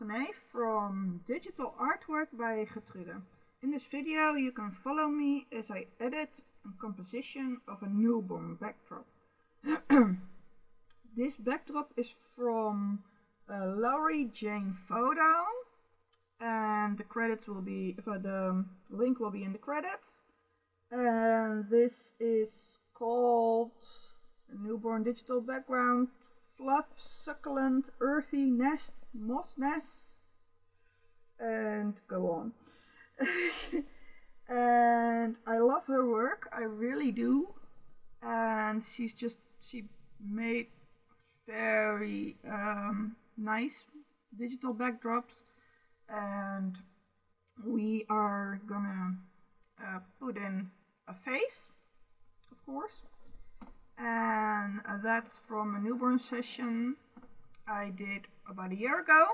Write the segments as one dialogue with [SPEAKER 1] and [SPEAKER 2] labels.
[SPEAKER 1] René from Digital Artwork by Getrude. In this video you can follow me as I edit a composition of a newborn backdrop. This backdrop is from LaureeJanePhoto, and the credits will be, the link will be in the credits. And this is called a newborn digital background, fluff, succulent, earthy nest, moss nest, and go on. And I love her work, I really do. And she made very nice digital backdrops, and we are gonna put in a face, of course, and that's from a newborn session I did about a year ago.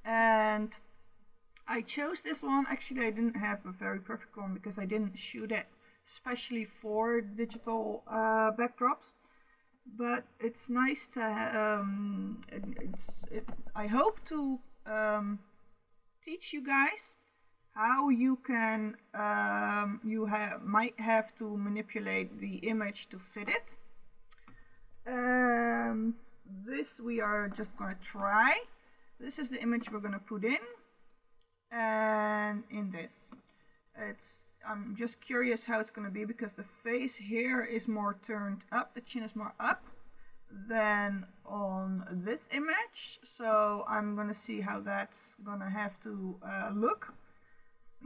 [SPEAKER 1] And I chose this one. Actually, I didn't have a very perfect one because I didn't shoot it especially for digital backdrops, but it's nice to I hope to teach you guys how you can might have to manipulate the image to fit it. And this we are just gonna try. This is the image we're gonna put in, and in this I'm just curious how it's going to be, because the face here is more turned up, the chin is more up than on this image, so I'm going to see how that's going to have to look.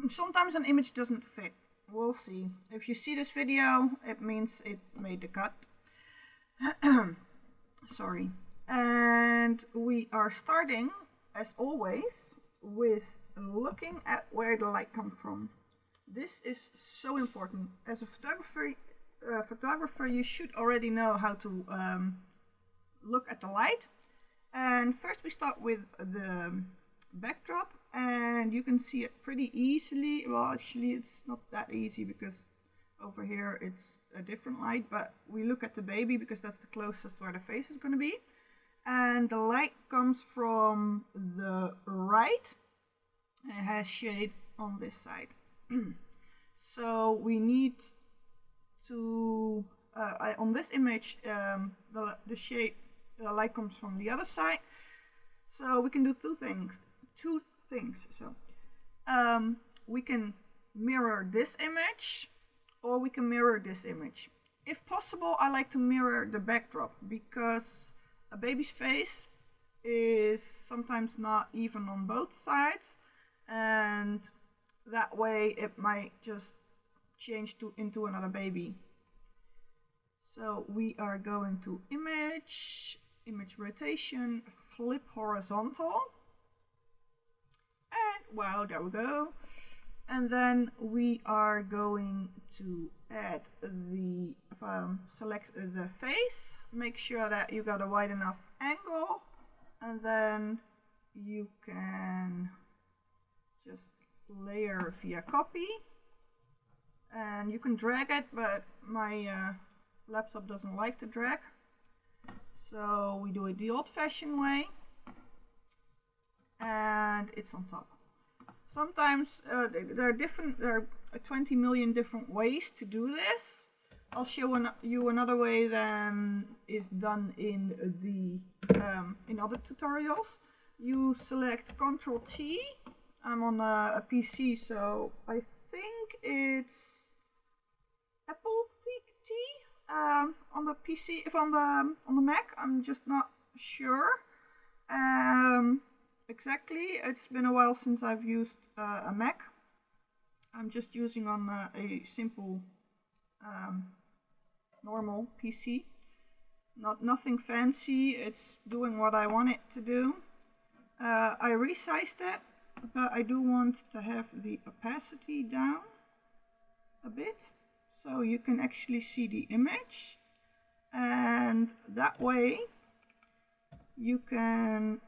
[SPEAKER 1] Sometimes an image doesn't fit, we'll see. If you see this video, it means it made the cut. Sorry. And we are starting, as always, with looking at where the light comes from. This is so important. As a photographer, you should already know how to look at the light. And first we start with the backdrop, and you can see it pretty easily. Well, actually it's not that easy because over here it's a different light, but we look at the baby because that's the closest where the face is going to be. And the light comes from the right. It has shade on this side. So we need to, on this image, the light comes from the other side. So we can do two things. So we can mirror this image, or we can mirror this image. If possible, I like to mirror the backdrop, because a baby's face is sometimes not even on both sides, and that way it might just change into another baby. So we are going to image rotation, flip horizontal, and wow, there we go. And then we are going to add the select the face, make sure that you got a wide enough angle, and then you can just layer via copy, and you can drag it, but my laptop doesn't like to drag, so we do it the old-fashioned way, and it's on top. Sometimes there are 20 million different ways to do this. I'll show you another way than is done in the in other tutorials. You select Ctrl+T. I'm on a PC, so I think it's Apple T on the PC. If on the Mac, I'm just not sure exactly. It's been a while since I've used a Mac. I'm just using on a simple normal PC. Nothing fancy. It's doing what I want it to do. I resized it, but I do want to have the opacity down a bit, so you can actually see the image, and that way you can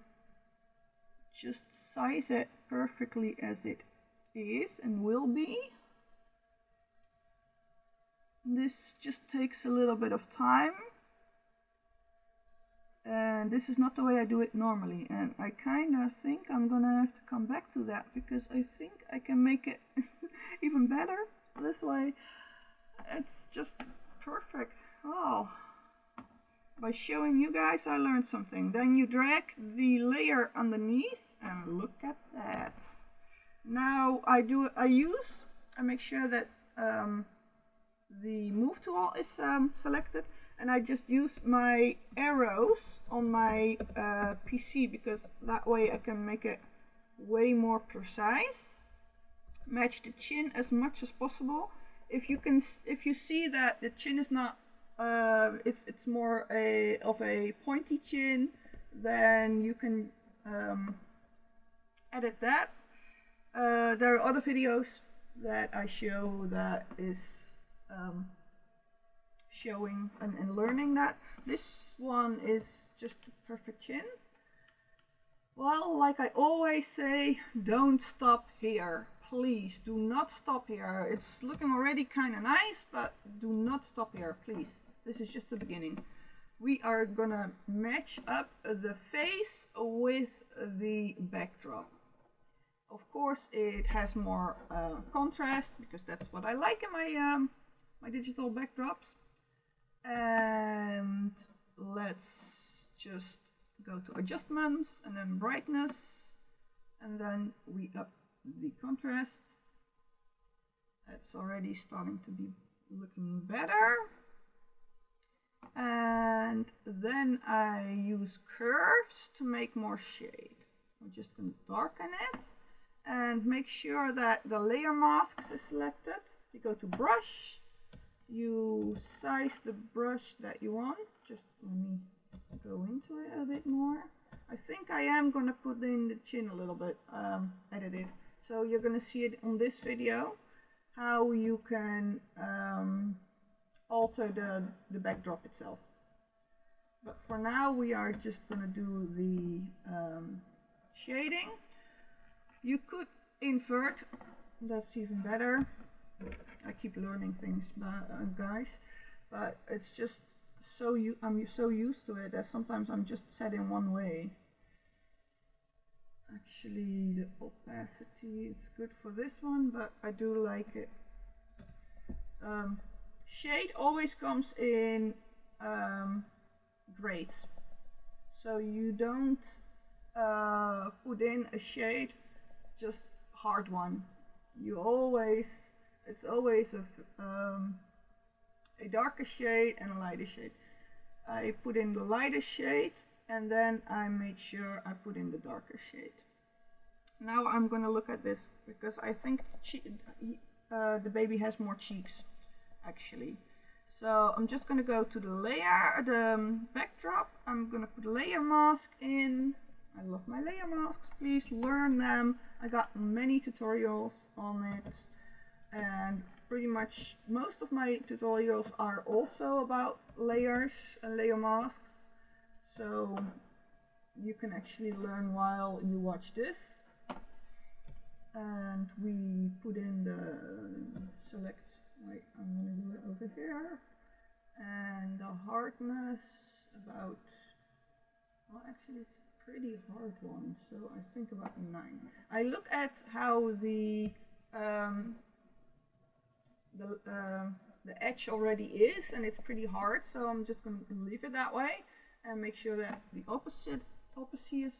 [SPEAKER 1] just size it perfectly as it is and will be. This just takes a little bit of time. and this is not the way I do it normally, and I kind of think I'm gonna have to come back to that because I think I can make it even better this way. It's just perfect. Oh, by showing you guys I learned something. Then you drag the layer underneath and look at that. Now I make sure that the move tool is selected, and I just use my arrows on my PC because that way I can make it way more precise. Match the chin as much as possible. If you see that the chin is not it's more of a pointy chin, then you can edit that. There are other videos that I show that is showing and learning that. This one is just the perfect chin. Well, like I always say, don't stop here. Please do not stop here. It's looking already kind of nice, but do not stop here, please. This is just the beginning. We are gonna match up the face with the backdrop. Of course, it has more contrast because that's what I like in my my digital backdrops. And let's just go to adjustments and then brightness, and then we up the contrast. It's already starting to be looking better. And then I use curves to make more shade. I'm just going to darken it and make sure that the layer masks is selected. You go to brush, you size the brush that you want. Just let me go into it a bit more. I think I am going to put in the chin a little bit edited. So you're going to see it on this video, how you can alter the backdrop itself. But for now we are just going to do the shading. You could invert, that's even better. I keep learning things, guys, but it's just I'm so used to it that sometimes I'm just set in one way. Actually, the opacity, it's good for this one, but I do like it. Shade always comes in grades, so you don't put in a shade, just hard one. It's always a darker shade and a lighter shade. I put in the lighter shade and then I make sure I put in the darker shade. Now I'm going to look at this because I think the baby has more cheeks actually. So I'm just going to go to the backdrop. I'm going to put a layer mask in. I love my layer masks. Please learn them. I got many tutorials on it, and pretty much most of my tutorials are also about layers and layer masks, so you can actually learn while you watch this. And we put in the select, wait, I'm going to do it over here, and the hardness about, well actually it's a pretty hard one, so I think about 9. I look at how the edge already is, and it's pretty hard, so I'm just going to leave it that way and make sure that the opposite is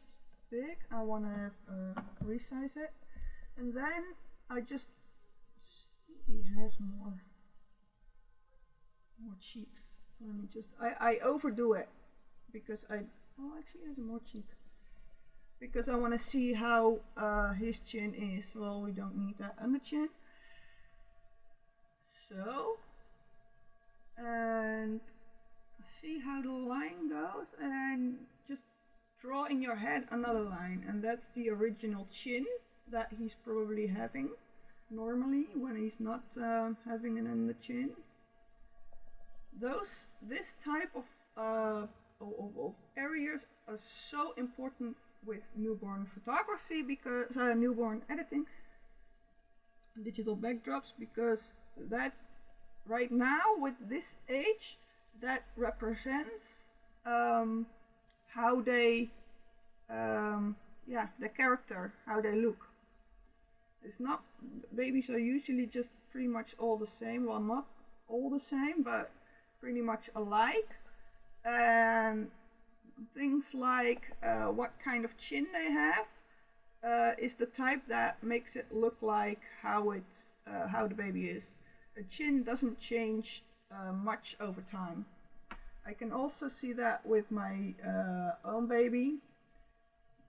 [SPEAKER 1] big. I want to resize it, and then I just he has more cheeks. Let me just I overdo it because actually he has more cheek because I want to see how his chin is. Well, we don't need that under chin. So, and see how the line goes, and just draw in your head another line, and that's the original chin that he's probably having normally when he's not having it in the chin. This type of areas are so important with newborn photography, because newborn editing, digital backdrops, because that right now with this age that represents how they, yeah, the character, how they look. It's not, babies are usually just pretty much all the same. Well, not all the same, but pretty much alike. And things like what kind of chin they have is the type that makes it look like how the baby is. A chin doesn't change much over time. I can also see that with my own baby,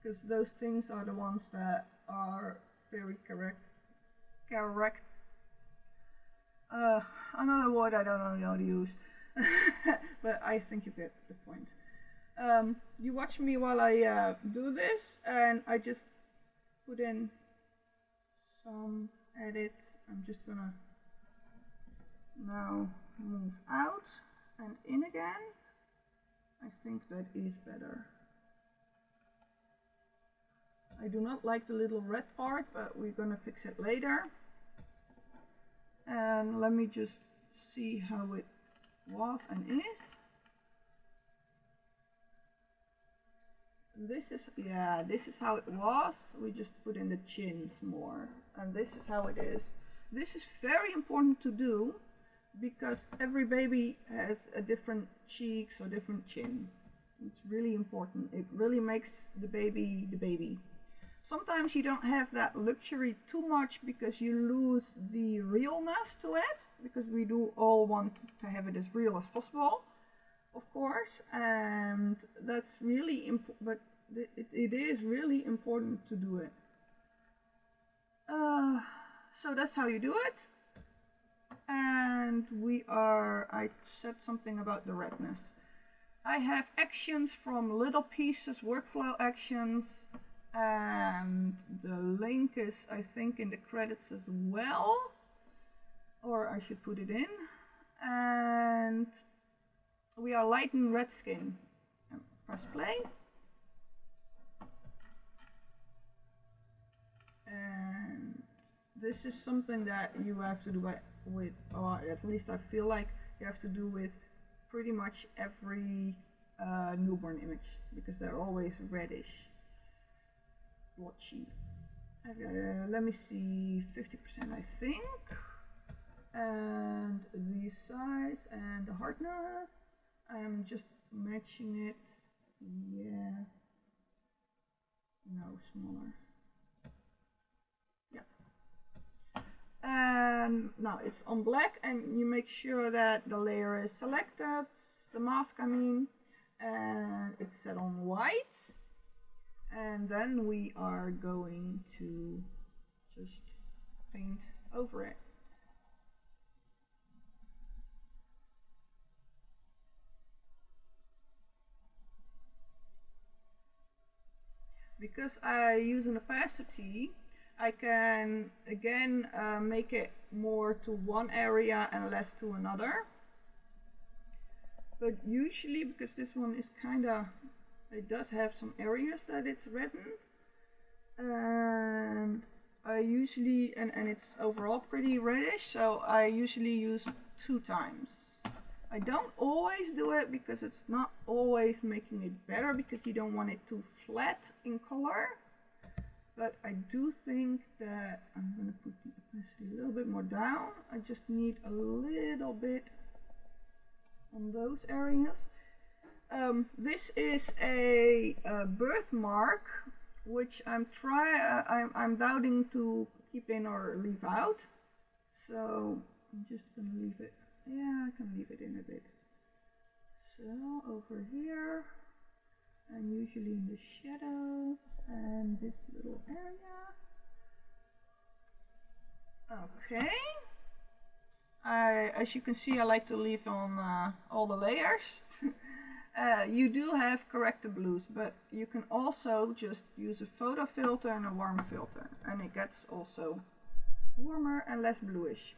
[SPEAKER 1] because those things are the ones that are very correct. Another word I don't know how to use, but I think you get the point. You watch me while I do this, and I just put in some edit. I'm just gonna now move out and in again. I think that is better. I do not like the little red part, but we're gonna fix it later. And let me just see how it was and is. This is how it was. We just put in the chins more, and this is how it is. This is very important to do because every baby has a different cheeks or different chin. It's really important. It really makes the baby the baby. Sometimes you don't have that luxury too much because you lose the realness to it, because we do all want to have it as real as possible, of course, and that's really important, but it is really important to do it. So that's how you do it. And I said something about the redness. I have actions from little pieces, workflow actions, and the link is, I think, in the credits as well, or I should put it in. And we are light and red skin. Press play. And this is something that you have to do with, or at least I feel like you have to do with pretty much every newborn image, because they're always reddish, blotchy. Let me see, 50% I think, and the size and the hardness, I'm just matching it. Yeah, no, smaller. And now it's on black, and you make sure that the layer is selected, the mask I mean, and it's set on white, and then we are going to just paint over it. Because I use an opacity, I can again make it more to one area and less to another. But usually, because this one is it does have some areas that it's reddened, and I usually, and it's overall pretty reddish, so I usually use 2 times. I don't always do it because it's not always making it better, because you don't want it too flat in color. But I do think that I'm going to put the opacity a little bit more down. I just need a little bit on those areas. This is a birthmark, which I'm doubting to keep in or leave out. So I'm just going to leave it. Yeah, I can leave it in a bit. So over here, and usually in the shadows and this little area. Okay. As you can see, I like to leave on all the layers. You do have corrected blues, but you can also just use a photo filter and a warm filter, and it gets also warmer and less bluish.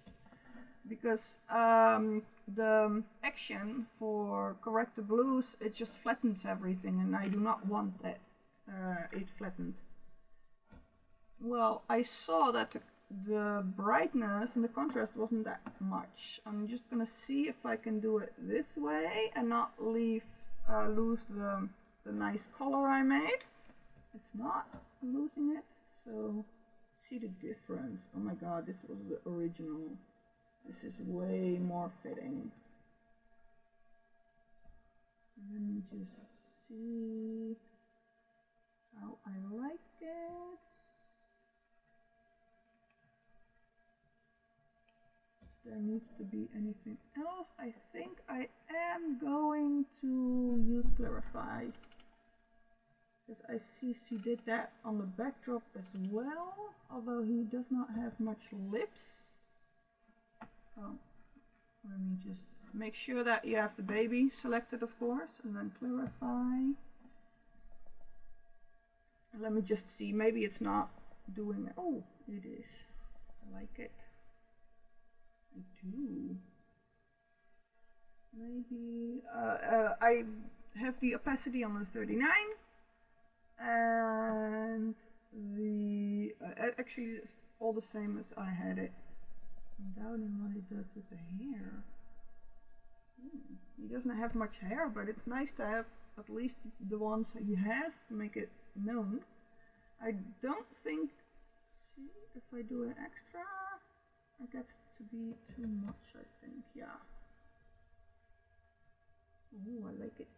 [SPEAKER 1] Because the action for corrected blues, it just flattens everything, and I do not want that it flattened. Well, I saw that the brightness and the contrast wasn't that much. I'm just gonna see if I can do it this way and not lose the the nice color I made. It's not losing it, so see the difference. Oh my god, this was the original. This is way more fitting. Let me just see how I like it. If there needs to be anything else, I think I am going to use Clarify. Because I see she did that on the backdrop as well, although he does not have much lips. Oh, let me just make sure that you have the baby selected, of course, and then Clarify. And let me just see, maybe it's not doing it. Oh, it is. I like it. I do. Maybe I have the opacity on the 39. And the actually it's all the same as I had it. I'm doubting what he does with the hair. He doesn't have much hair, but it's nice to have at least the ones he has to make it known. I don't think, see, if I do an extra, it gets to be too much, I think, yeah. Oh, I like it.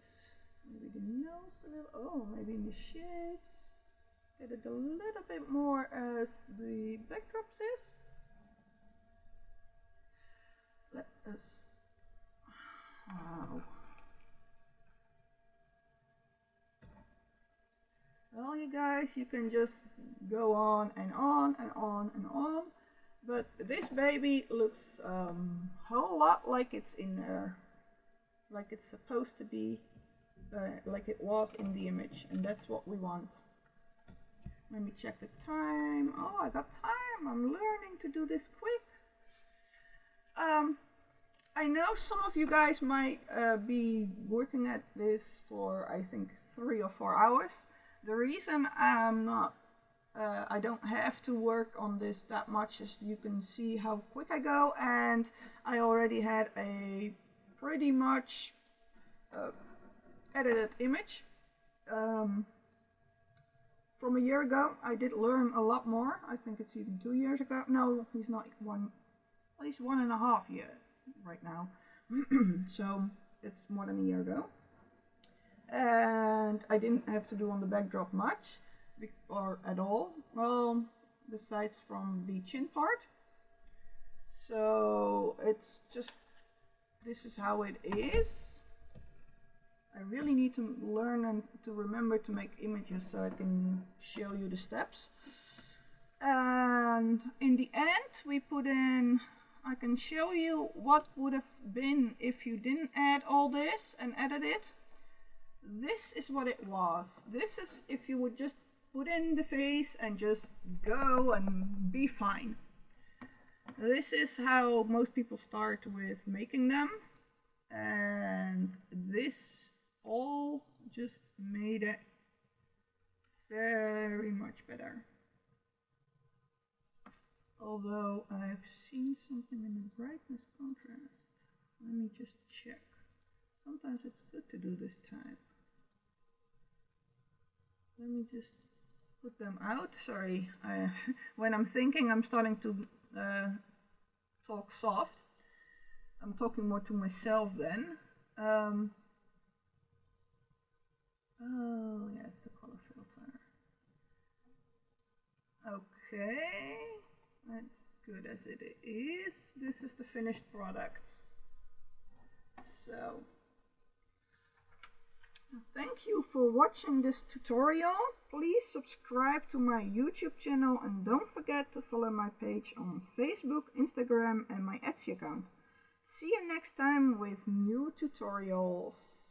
[SPEAKER 1] Maybe the nose a little, oh, maybe in the shades. Get it a little bit more as the backdrop is. Let us, wow. Well, you guys, you can just go on and on and on and on. But this baby looks a whole lot like it's in there. Like it's supposed to be. Like it was in the image, and that's what we want. Let me check the time. Oh, I got time. I'm learning to do this quick. I know some of you guys might be working at this for, I think, 3 or 4 hours. The reason I'm not, I don't have to work on this that much is you can see how quick I go, and I already had a pretty much edited image from a year ago. I did learn a lot more. I think it's even 2 years ago. No, he's not one, at least 1.5 years right now. So it's more than a year ago. And I didn't have to do on the backdrop much, or at all. Well, besides from the chin part. So it's just, this is how it is. I really need to learn and to remember to make images so I can show you the steps. And in the end we put in, I can show you what would have been if you didn't add all this and edit it. This is what it was. This is if you would just put in the face and just go and be fine. This is how most people start with making them. And this all just made it very much better. Although I've seen something in the brightness contrast. Let me just check. Sometimes it's good to do this type. Let me just put them out. Sorry, when I'm thinking I'm starting to talk soft. I'm talking more to myself then. Oh, yeah, it's the color filter. Okay, that's good as it is. This is the finished product. So, thank you for watching this tutorial. Please subscribe to my YouTube channel and don't forget to follow my page on Facebook, Instagram and my Etsy account. See you next time with new tutorials.